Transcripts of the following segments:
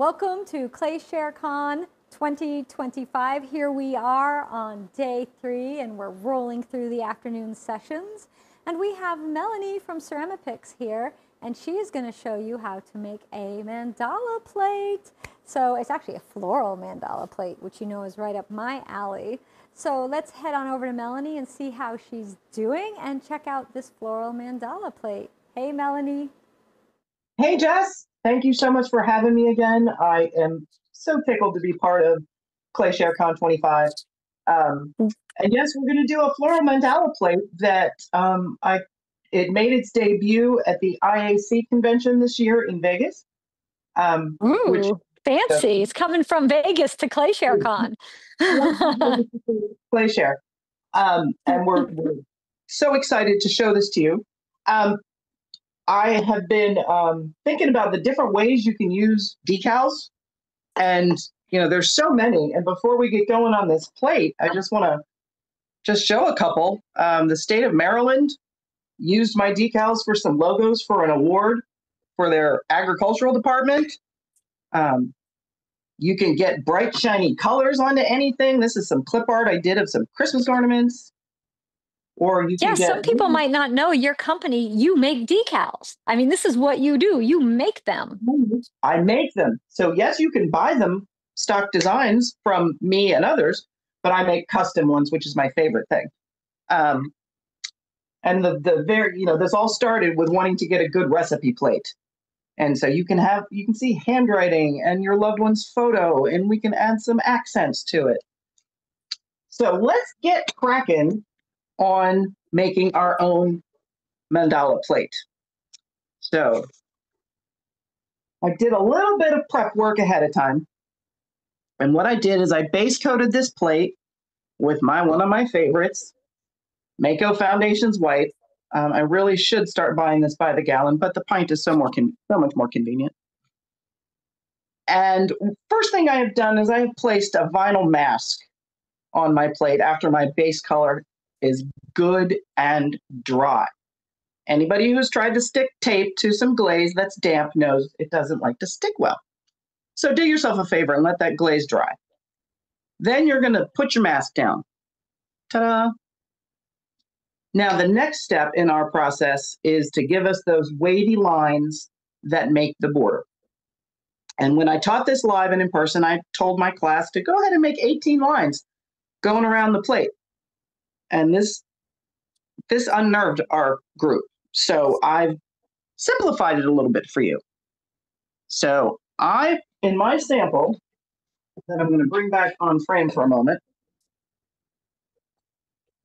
Welcome to ClayShareCon 2025. Here we are on day 3 and we're rolling through the afternoon sessions. And we have Melanie from Ceramipics here, and she is going to show you how to make a mandala plate. So it's actually a floral mandala plate, which you know is right up my alley. So let's head on over to Melanie and see how she's doing and check out this floral mandala plate. Hey, Melanie. Hey, Jess. Thank you so much for having me again. I am so tickled to be part of ClayShareCon 25. And yes, we're going to do a floral mandala plate that it made its debut at the IAC convention this year in Vegas. Which fancy. It's coming from Vegas to ClayShareCon. ClayShare. And we're so excited to show this to you. I have been thinking about the different ways you can use decals, and there's so many. And before we get going on this plate, I just want to show a couple. The state of Maryland used my decals for some logos for an award for their agricultural department. You can get bright, shiny colors onto anything. This is some clip art I did of some Christmas ornaments. Or you can some people might not know your company, you make decals. I mean, this is what you do. You make them. I make them. So yes, you can buy them, stock designs from me and others, but I make custom ones, which is my favorite thing. And this all started with wanting to get a good recipe plate. And so you can see handwriting and your loved one's photo, and we can add some accents to it. So let's get cracking on making our own mandala plate. So I did a little bit of prep work ahead of time. And what I did is I base coated this plate with one of my favorites, Mako Foundations White. I really should start buying this by the gallon, but the pint is so much more convenient. And first thing I have done is I have placed a vinyl mask on my plate after my base color is good and dry. Anybody who's tried to stick tape to some glaze that's damp knows it doesn't like to stick well. So do yourself a favor and let that glaze dry. Then you're going to put your mask down. Ta-da! Now the next step in our process is to give us those wavy lines that make the border. And when I taught this live and in person, I told my class to go ahead and make 18 lines going around the plate. And this unnerved our group. So I've simplified it a little bit for you. So in my sample, that I'm going to bring back on frame for a moment,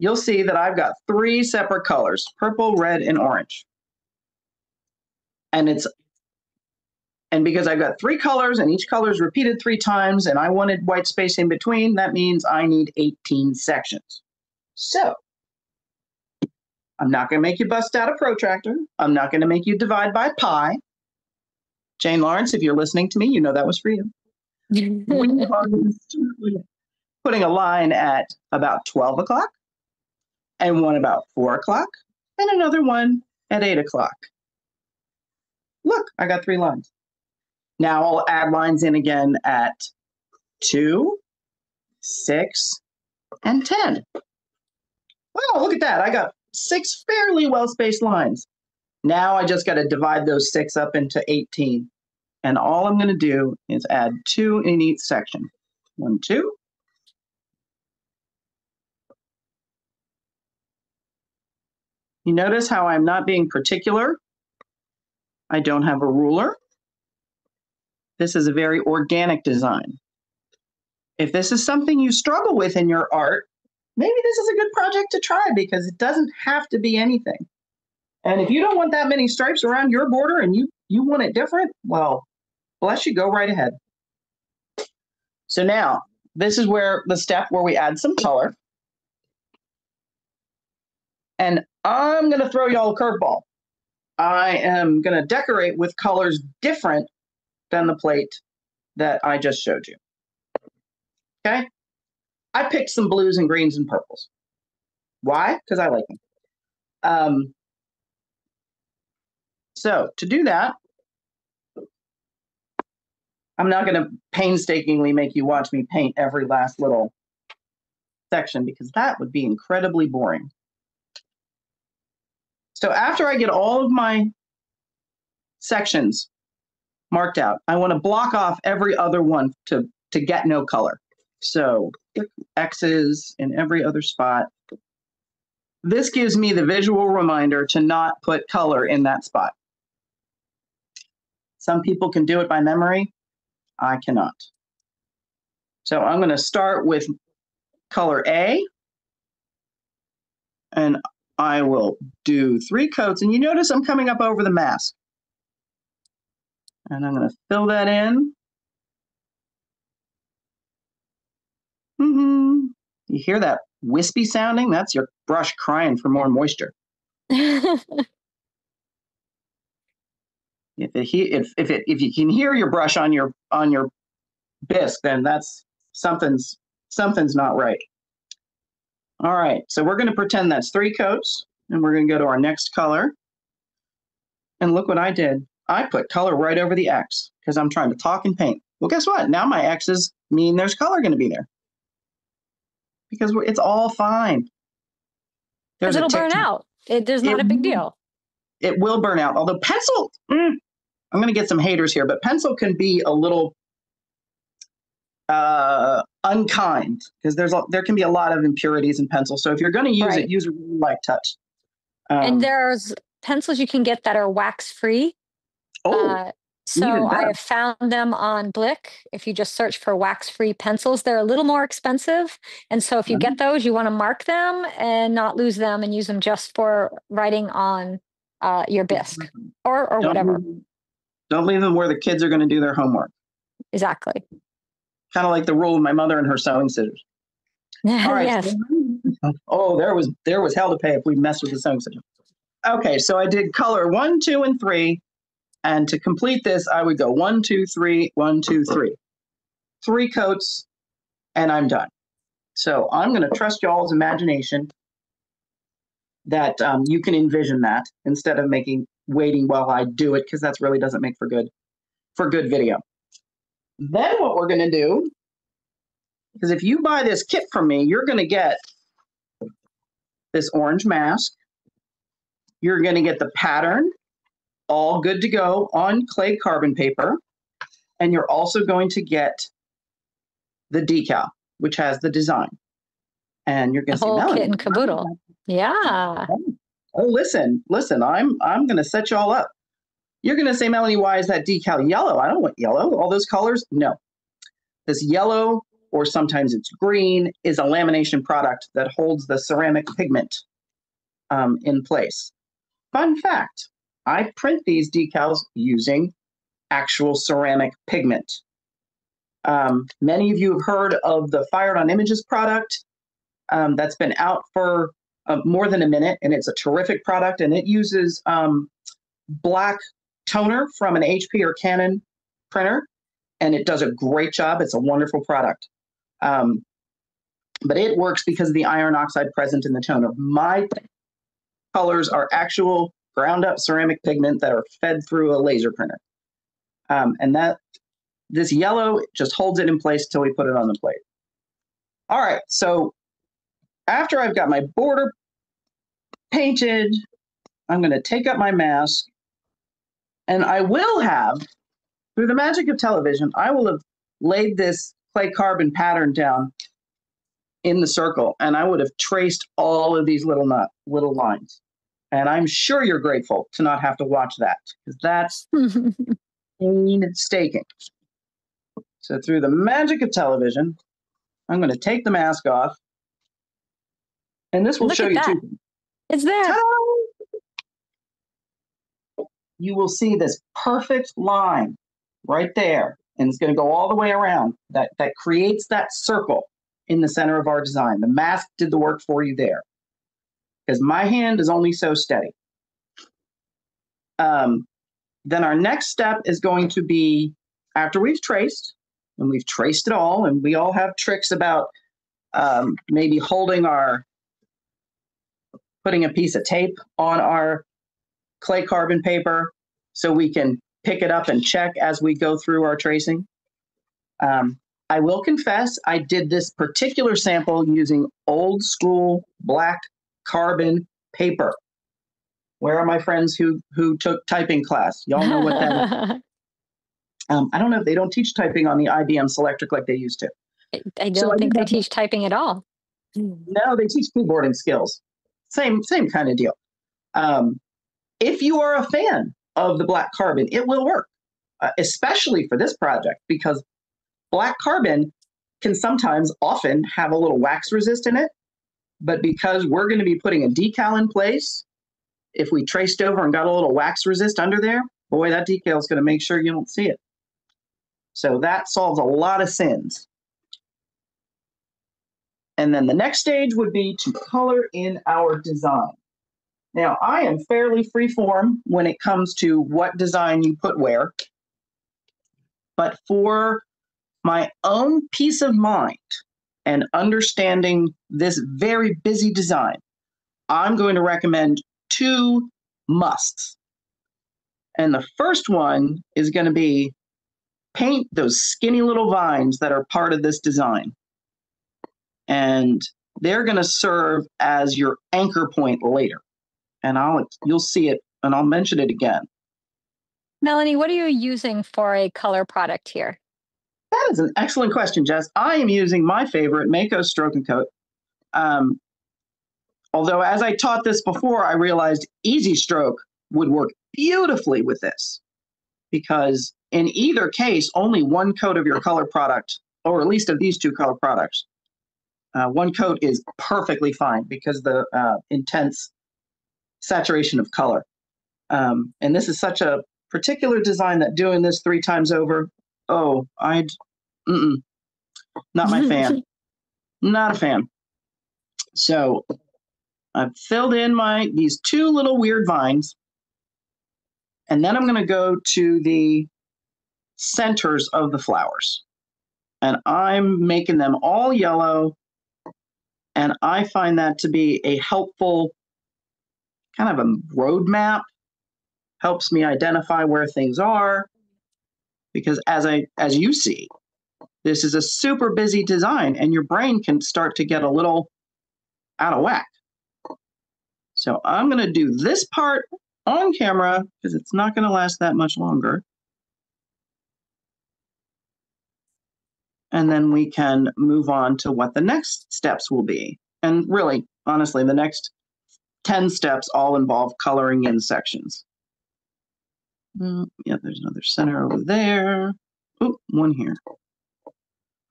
you'll see that I've got 3 separate colors, purple, red, and orange. And because I've got 3 colors and each color is repeated 3 times and I wanted white space in between, that means I need 18 sections. So I'm not going to make you bust out a protractor. I'm not going to make you divide by pi. Jane Lawrence, if you're listening to me, you know that was for you. We are putting a line at about 12 o'clock, and one about 4 o'clock, and another one at 8 o'clock. Look, I got 3 lines. Now I'll add lines in again at 2, 6, and 10. Wow, look at that. I got 6 fairly well-spaced lines. Now I just got to divide those 6 up into 18. And all I'm going to do is add 2 in each section. 1, 2. You notice how I'm not being particular. I don't have a ruler. This is a very organic design. If this is something you struggle with in your art, maybe this is a good project to try because it doesn't have to be anything. And if you don't want that many stripes around your border and you want it different, well, bless you, go right ahead. So now, this is where the step where we add some color. And I'm going to throw y'all a curveball. I am going to decorate with colors different than the plate that I just showed you. Okay? I picked some blues and greens and purples. Why? Because I like them. So to do that, I'm not going to painstakingly make you watch me paint every last little section because that would be incredibly boring. So after I get all of my sections marked out, I want to block off every other one to get no color. So X's in every other spot. This gives me the visual reminder to not put color in that spot. Some people can do it by memory. I cannot. So I'm going to start with color A, and I will do 3 coats. And you notice I'm coming up over the mask. And I'm going to fill that in. You hear that wispy sounding? That's your brush crying for more moisture. If you can hear your brush on your bisque, then that's something's not right. All right, so we're going to pretend that's 3 coats, and we're going to go to our next color. And look what I did. I put color right over the X because I'm trying to talk and paint. Well, guess what? Now my X's mean there's color going to be there because it's all fine. It'll burn out. There's not a big deal. It will burn out. Although pencil, I'm going to get some haters here, but pencil can be a little unkind because there can be a lot of impurities in pencil. So if you're going to use it, use a really light touch. And there's pencils you can get that are wax free. So I have found them on Blick. If you just search for wax-free pencils, they're a little more expensive. And so if you get those, you want to mark them and not lose them and use them just for writing on your bisque or whatever. Don't leave them where the kids are going to do their homework. Exactly. Kind of like the rule of my mother and her sewing scissors. All right. Yes. Oh, there was hell to pay if we messed with the sewing scissors. Okay, so I did color 1, 2, and 3. And to complete this, I would go 1, 2, 3, 1, 2, 3. 3 coats, and I'm done. So I'm going to trust y'all's imagination that you can envision that instead of waiting while I do it, because that really doesn't make for good video. Then what we're going to do, because if you buy this kit from me, you're going to get this orange mask. You're going to get the pattern, all good to go on clay carbon paper. And you're also going to get the decal, which has the design. And you're going to say, whole Melanie, kit and caboodle. Yeah. Oh, listen, I'm going to set you all up. You're going to say, Melanie, why is that decal yellow? I don't want yellow. All those colors? No. This yellow, or sometimes it's green, is a lamination product that holds the ceramic pigment in place. Fun fact, I print these decals using actual ceramic pigment. Many of you have heard of the Fired on Images product that's been out for more than a minute, and it's a terrific product, and it uses black toner from an HP or Canon printer, and it does a great job. It's a wonderful product. But it works because of the iron oxide present in the toner. My colors are actual ground up ceramic pigment that are fed through a laser printer. And this yellow just holds it in place till we put it on the plate. All right, so after I've got my border painted, I'm going to take up my mask, and I will have, through the magic of television, I will have laid this clay carbon pattern down in the circle, and I would have traced all of these little lines. And I'm sure you're grateful to not have to watch that, because that's painstaking. So through the magic of television, I'm going to take the mask off, and this will show you two things. It's there. Ta-da! You will see this perfect line right there, and it's going to go all the way around. That creates that circle in the center of our design. The mask did the work for you there, because my hand is only so steady. Then our next step is going to be, after we've traced, and we've traced it all, and we all have tricks about maybe putting a piece of tape on our clay carbon paper so we can pick it up and check as we go through our tracing. I will confess, I did this particular sample using old school black carbon paper. Where are my friends who took typing class? Y'all know what that is. I don't know if they don't teach typing on the IBM Selectric like they used to. I don't think they teach typing at all. No, they teach keyboarding skills. Same kind of deal. If you are a fan of the black carbon, it will work, especially for this project, because black carbon can sometimes often have a little wax resist in it. But because we're going to be putting a decal in place, if we traced over and got a little wax resist under there, boy, that decal is going to make sure you don't see it. So that solves a lot of sins. And then the next stage would be to color in our design. Now, I am fairly freeform when it comes to what design you put where. But for my own peace of mind and understanding this very busy design, I'm going to recommend 2 musts. And the first one is going to be paint those skinny little vines that are part of this design. And they're going to serve as your anchor point later. And you'll see it, and I'll mention it again. Melanie, what are you using for a color product here? That is an excellent question, Jess. I am using my favorite, Mako Stroke and Coat. Although as I taught this before, I realized Easy Stroke would work beautifully with this, because in either case, only one coat of your color product, or at least of these 2 color products, one coat is perfectly fine because the intense saturation of color. And this is such a particular design that doing this 3 times over, not my fan. Not a fan. So I've filled in these 2 little weird vines, and then I'm going to go to the centers of the flowers, and I'm making them all yellow, and I find that to be a helpful kind of a roadmap. Helps me identify where things are, because as you see, this is a super busy design, and your brain can start to get a little out of whack. So I'm going to do this part on camera because it's not going to last that much longer. And then we can move on to what the next steps will be. And really, honestly, the next 10 steps all involve coloring in sections. Yeah, there's another center over there. Oh, one here.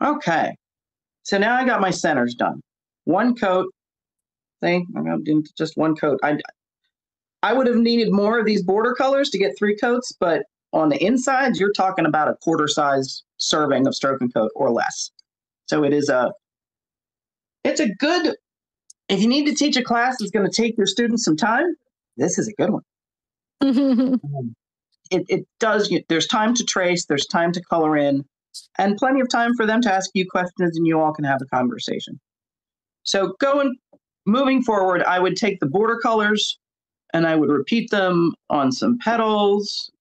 Okay. So now I got my centers done. 1 coat. See, I got just 1 coat. I would have needed more of these border colors to get 3 coats, but on the insides, you're talking about a quarter-size serving of Stroke and Coat or less. So it's a good, if you need to teach a class that's going to take your students some time, this is a good one. It does, there's time to trace, there's time to color in, and plenty of time for them to ask you questions and you all can have a conversation. So moving forward, I would take the border colors and I would repeat them on some petals.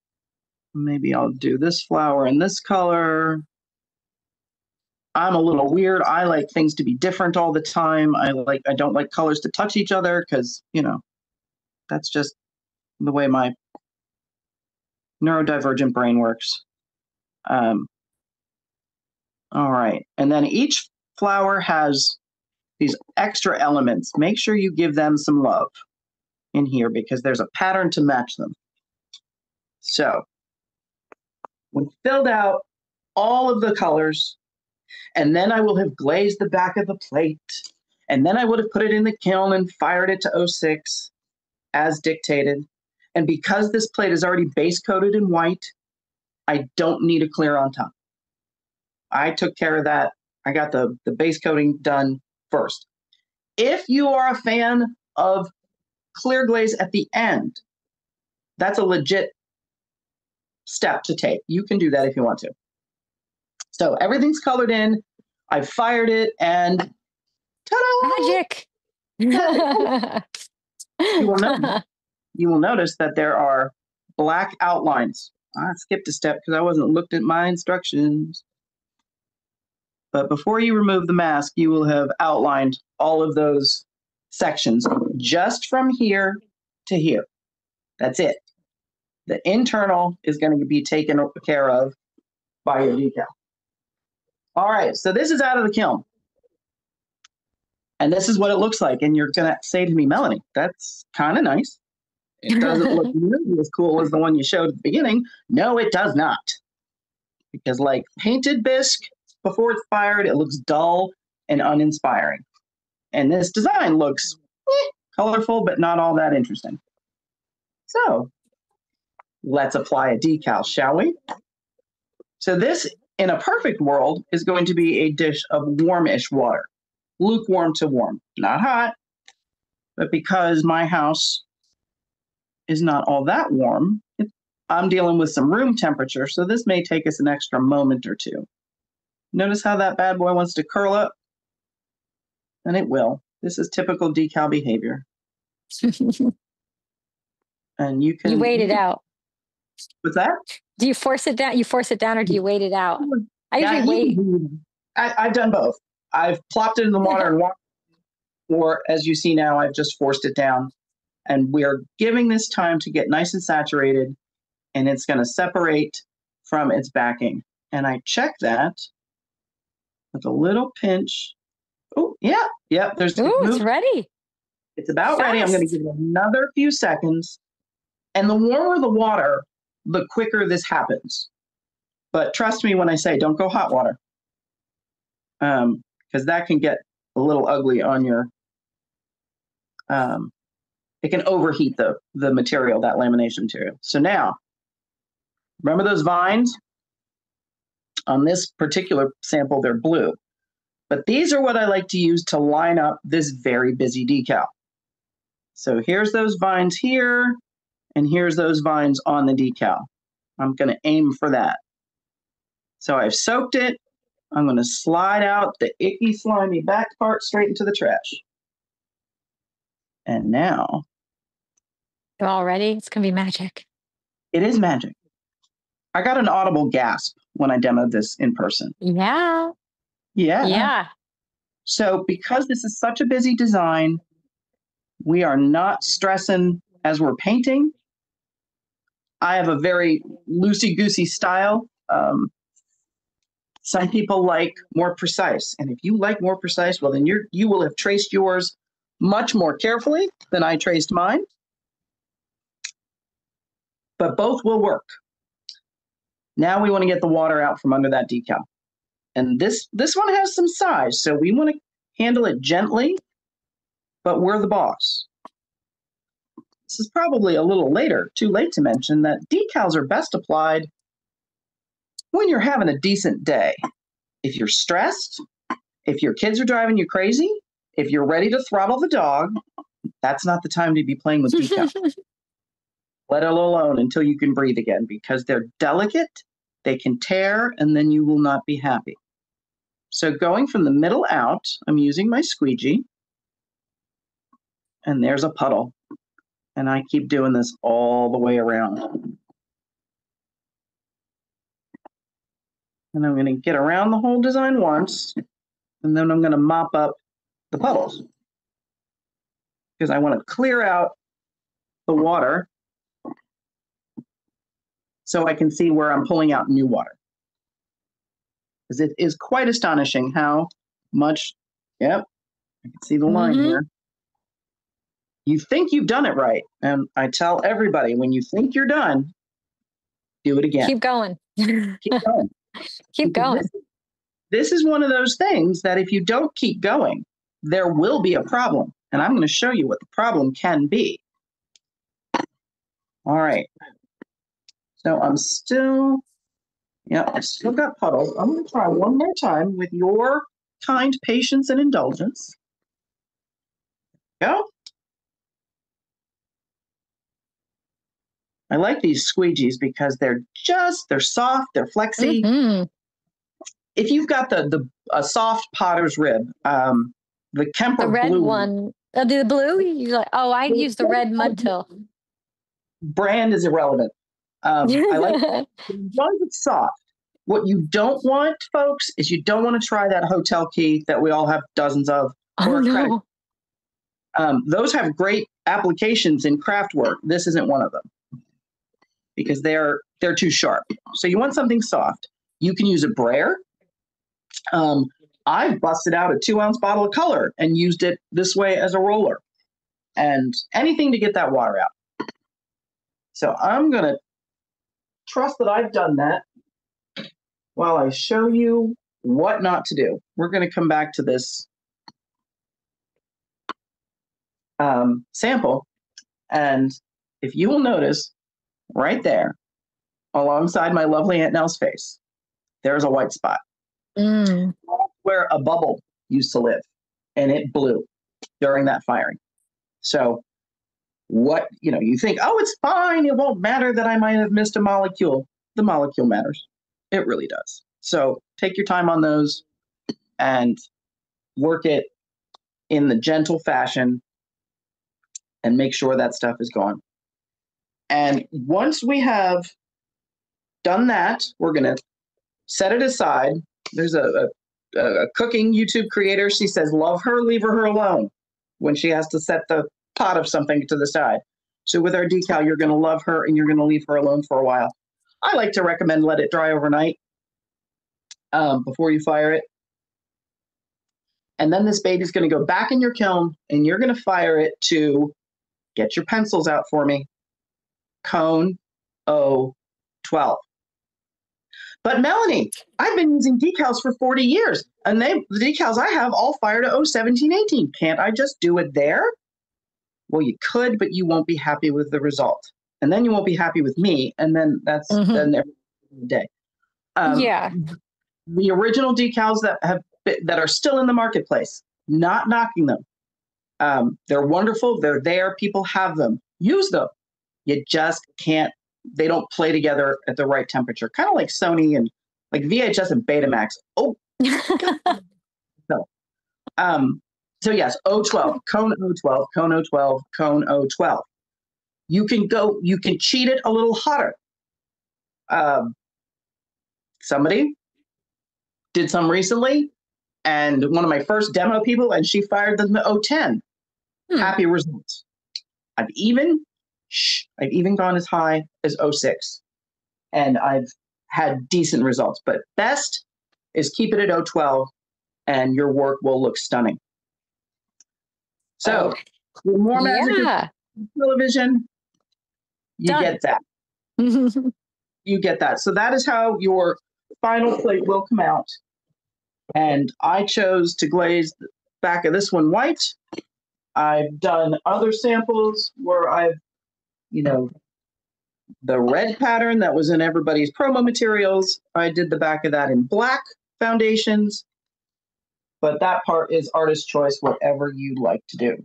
Maybe I'll do this flower in this color. I'm a little weird. I like things to be different all the time. I don't like colors to touch each other because, that's just the way my neurodivergent brain works. All right. And then each flower has these extra elements. Make sure you give them some love in here because there's a pattern to match them. So we filled out all of the colors, and then I will have glazed the back of the plate, and then I would have put it in the kiln and fired it to 06 as dictated. And because this plate is already base coated in white, I don't need a clear on top. I took care of that. I got the base coating done first. If you are a fan of clear glaze at the end, that's a legit step to take. You can do that if you want to. So everything's colored in. I fired it and ta-da! Magic. You will notice that there are black outlines. I skipped a step because I wasn't looked at my instructions. But before you remove the mask, you will have outlined all of those sections just from here to here. That's it. The internal is going to be taken care of by your decal. All right, so this is out of the kiln. And this is what it looks like. And you're going to say to me, Melanie, that's kind of nice. It doesn't look nearly as cool as the one you showed at the beginning. No, it does not. Because like painted bisque, before it's fired, it looks dull and uninspiring. And this design looks colorful, but not all that interesting. So let's apply a decal, shall we? So this, in a perfect world, is going to be a dish of warmish water. Lukewarm to warm, not hot. But because my house is not all that warm, I'm dealing with some room temperature, so this may take us an extra moment or two. Notice how that bad boy wants to curl up? And it will. This is typical decal behavior. And you can... You wait it out. What's that? Do you force it down? You force it down or do you wait it out? I usually wait. I've done both. I've plopped it in the water and walked, or as you see now, I've just forced it down. And we're giving this time to get nice and saturated, and it's going to separate from its backing. And I check that with a little pinch. Oh, yeah. There's. Ooh, it's ready. It's about ready. I'm going to give it another few seconds. And the warmer the water, the quicker this happens. But trust me when I say don't go hot water. Because that can get a little ugly on your... it can overheat the material, that lamination material. So now, remember those vines? On this particular sample, they're blue. But these are what I like to use to line up this very busy decal. So here's those vines here, and here's those vines on the decal. I'm going to aim for that. So I've soaked it. I'm going to slide out the icky, slimy back part straight into the trash. And now... You're all ready? It's going to be magic. It is magic. I got an audible gasp when I demoed this in person. Yeah. So because this is such a busy design, we are not stressing as we're painting. I have a very loosey-goosey style. Some people like more precise. And if you like more precise, well, then you will have traced yours much more carefully than I traced mine. But both will work. Now we want to get the water out from under that decal. And this one has some size, so we want to handle it gently, but we're the boss. This is probably a little too late to mention that decals are best applied when you're having a decent day. If you're stressed, if your kids are driving you crazy, if you're ready to throttle the dog, that's not the time to be playing with decals. Let it alone until you can breathe again, because they're delicate, they can tear, and then you will not be happy. So going from the middle out, I'm using my squeegee, and there's a puddle. And I keep doing this all the way around. And I'm going to get around the whole design once, and then I'm going to mop up the puddles. Because I want to clear out the water so I can see where I'm pulling out new water. Because it is quite astonishing how much, I can see the line here. You think you've done it right. And I tell everybody, when you think you're done, do it again. Keep going. Keep going. Keep going. This is one of those things that if you don't keep going, there will be a problem. And I'm going to show you what the problem can be. All right. So I still got puddles. I'm going to try one more time with your kind patience and indulgence. Go. I like these squeegees because they're soft, they're flexy. Mm-hmm. If you've got a soft potter's rib, the Kemper the red blue one, the blue. I use the red mud till. Brand is irrelevant. I like as long as it's soft. What you don't want, folks, is you don't want to try that hotel key that we all have dozens of. Oh, no. Those have great applications in craft work. This isn't one of them because they're too sharp. So you want something soft. You can use a brayer. I busted out a 2-ounce bottle of color and used it this way as a roller, and anything to get that water out. So I'm going to trust that I've done that while I show you what not to do. We're going to come back to this sample, and if you will notice right there alongside my lovely Aunt Nell's face, there's a white spot where a bubble used to live, and it blew during that firing. So what, you think, oh, it's fine, it won't matter that I might have missed a molecule. The molecule matters. It really does. So take your time on those and work it in the gentle fashion and make sure that stuff is gone. And once we have done that, we're going to set it aside. There's a cooking YouTube creator. She says, love her, leave her alone when she has to set the pot of something to the side. So with our decal, you're going to love her and you're going to leave her alone for a while. I like to recommend let it dry overnight before you fire it. And then this baby's going to go back in your kiln and you're going to fire it to, get your pencils out for me, cone 012. But Melanie, I've been using decals for 40 years, and the decals I have all fire to 01718. Can't I just do it there? Well, you could, but you won't be happy with the result. And then you won't be happy with me, and then that's then every day. The original decals that are still in the marketplace, not knocking them. They're wonderful. They're there. People have them. Use them. You just can't. They don't play together at the right temperature. Kind of like Sony and like VHS and Betamax. Oh, so yes, 012, cone 012, cone 012, cone 012. You can cheat it a little hotter. Somebody did some recently, and one of my first demo people, and she fired them to 010. Happy results. I've even gone as high as 06, and I've had decent results. But best is keep it at 012, and your work will look stunning. So, more magic television, you get that. You get that. So that is how your final plate will come out. And I chose to glaze the back of this one white. I've done other samples where I've, the red pattern that was in everybody's promo materials. I did the back of that in black foundations. But that part is artist choice, whatever you like to do.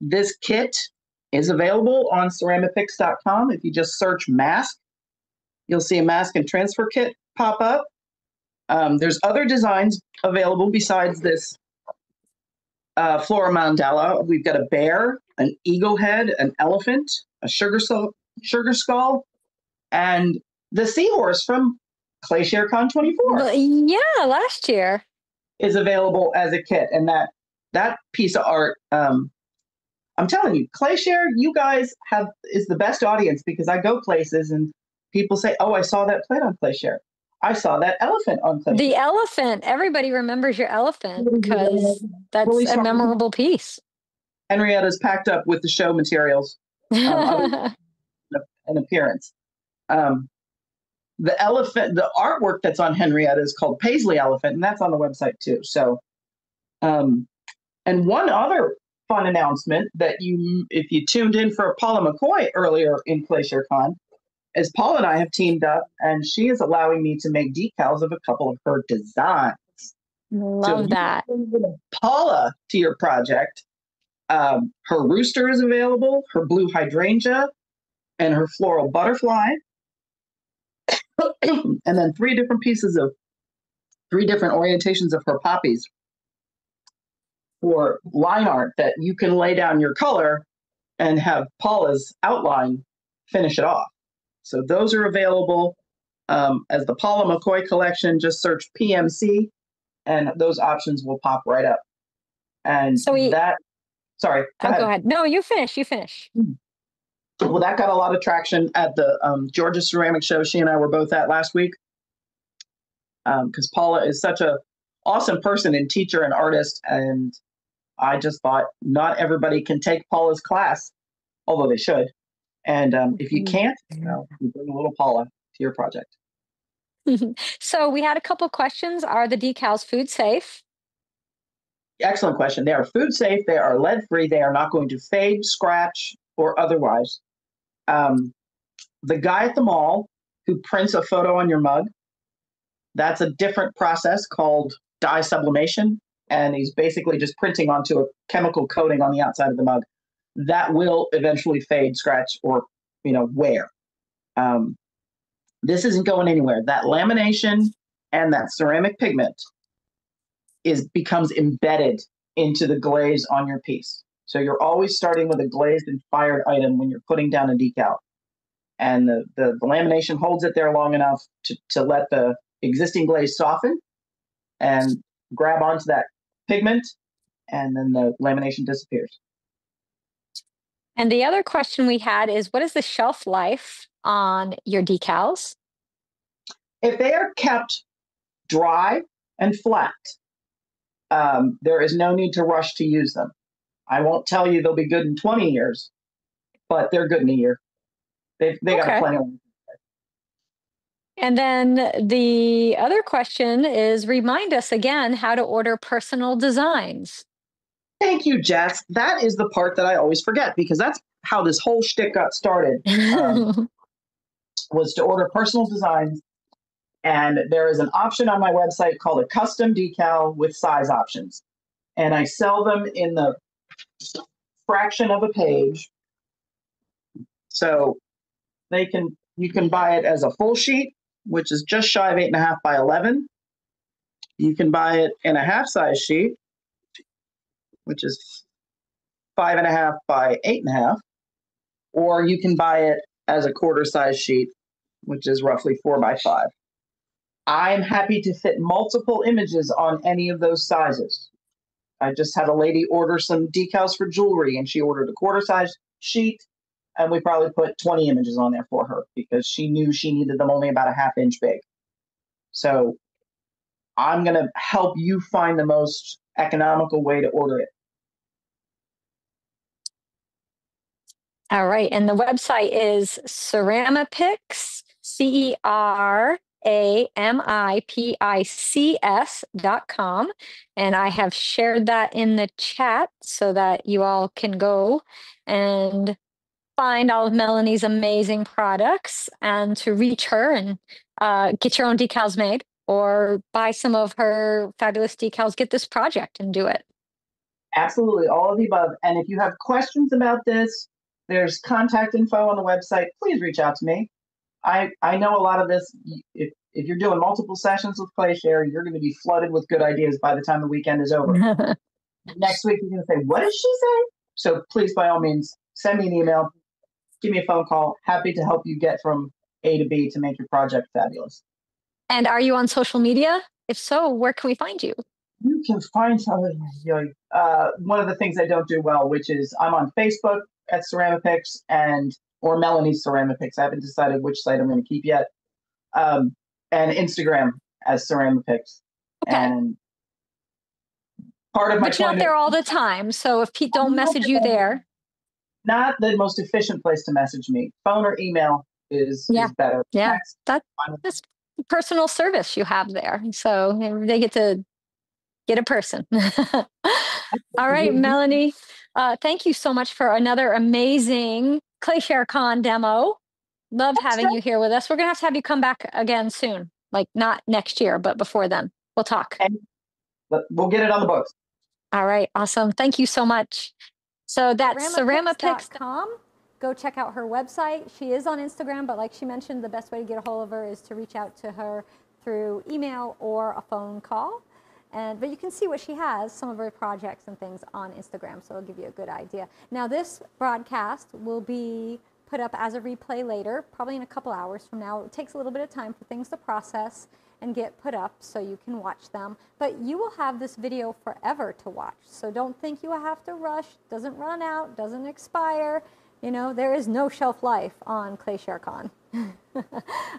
This kit is available on Ceramipics.com. If you just search mask, you'll see a mask and transfer kit pop up. There's other designs available besides this Floral Mandala. We've got a bear, an eagle head, an elephant, a sugar skull, and the seahorse from ClayShareCon 24. Yeah, last year. Is available as a kit. And that piece of art, I'm telling you, ClayShare, you guys is the best audience because I go places and people say, oh, I saw that plate on ClayShare. I saw that elephant on ClayShare. The elephant. Everybody remembers your elephant because that's really a memorable piece. Henrietta's packed up with the show materials an appearance. The elephant, the artwork that's on Henrietta is called Paisley Elephant, and that's on the website too. So, and one other fun announcement that if you tuned in for Paula McCoy earlier in ClayShareCon, is Paula and I have teamed up, and she is allowing me to make decals of a couple of her designs. Love that. Paula to your project. Her rooster is available, her blue hydrangea, and her floral butterfly. And then three different orientations of her poppies for line art that you can lay down your color and have Paula's outline finish it off. So those are available. as the Paula McCoy collection. Just search PMC, and those options will pop right up. And So sorry, go ahead. Go ahead. No, you finish. You finish. Well, that got a lot of traction at the Georgia Ceramic Show she and I were both at last week. Because Paula is such a awesome person and teacher and artist, and I just thought not everybody can take Paula's class, although they should. And if you can't, you bring a little Paula to your project. So we had a couple questions. Are the decals food safe? Excellent question. They are food safe. They are lead free. They are not going to fade, scratch, or otherwise. The guy at the mall who prints a photo on your mug, that's a different process called dye sublimation. And he's basically just printing onto a chemical coating on the outside of the mug. That will eventually fade, scratch, or wear. This isn't going anywhere. That lamination and that ceramic pigment becomes embedded into the glaze on your piece. So you're always starting with a glazed and fired item when you're putting down a decal. And the lamination holds it there long enough to let the existing glaze soften and grab onto that pigment, and then the lamination disappears. And the other question we had is, what is the shelf life on your decals? If they are kept dry and flat, there is no need to rush to use them. I won't tell you they'll be good in 20 years, but they're good in a year. They got plenty of. And then the other question is, remind us again how to order personal designs. Thank you, Jess. That is the part that I always forget, because that's how this whole shtick got started, was to order personal designs. And there is an option on my website called a custom decal with size options. And I sell them in the fraction of a page. So you can buy it as a full sheet, which is just shy of 8.5 by 11. You can buy it in a half size sheet, which is 5.5 by 8.5, or you can buy it as a quarter size sheet, which is roughly 4 by 5. I'm happy to fit multiple images on any of those sizes. I just had a lady order some decals for jewelry, and she ordered a quarter size sheet, and we probably put 20 images on there for her because she knew she needed them only about a ½ inch big. So I'm going to help you find the most economical way to order it. All right. And the website is Ceramipics, CERAMIPICS.com. And I have shared that in the chat so that you all can go and find all of Melanie's amazing products, and to reach her and get your own decals made, or buy some of her fabulous decals. Get this project and do it. Absolutely. All of the above. And if you have questions about this, there's contact info on the website. Please reach out to me. I know a lot of this. If you're doing multiple sessions with ClayShare, you're going to be flooded with good ideas by the time the weekend is over. Next week, you're going to say, what did she say? So please, by all means, send me an email, give me a phone call. Happy to help you get from A to B to make your project fabulous. And are you on social media? If so, where can we find you? You can find somebody. One of the things I don't do well, which is I'm on Facebook at Ceramipics or Melanie's Ceramipics. I haven't decided which site I'm going to keep yet. And Instagram as Ceramipics. Okay. And part of my but you're not there all the time, so if Pete don't message you there. Not the most efficient place to message me. Phone or email is better. Yeah, that's personal service you have there. So they get to get a person. All right, Melanie, thank you so much for another amazing ClayShare Con demo. Love having you here with us. We're going to have you come back again soon, like not next year, but before then. We'll talk. And we'll get it on the books. All right, awesome. Thank you so much. So that's Ceramipics.com. Go check out her website. She is on Instagram, but like she mentioned, the best way to get a hold of her is to reach out to her through email or a phone call. But you can see what she has, some of her projects and things on Instagram, so it'll give you a good idea. Now, this broadcast will be put up as a replay later, probably in a couple hours from now. It takes a little bit of time for things to process and get put up so you can watch them. But you will have this video forever to watch. So don't think you have to rush. Doesn't run out, doesn't expire. You know, there is no shelf life on ClayShareCon. All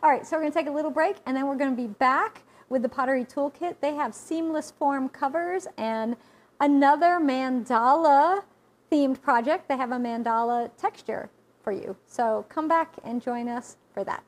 right, so we're going to take a little break, and then we're going to be back with the Pottery Toolkit. They have seamless form covers and another mandala themed project. They have a mandala texture for you. So come back and join us for that.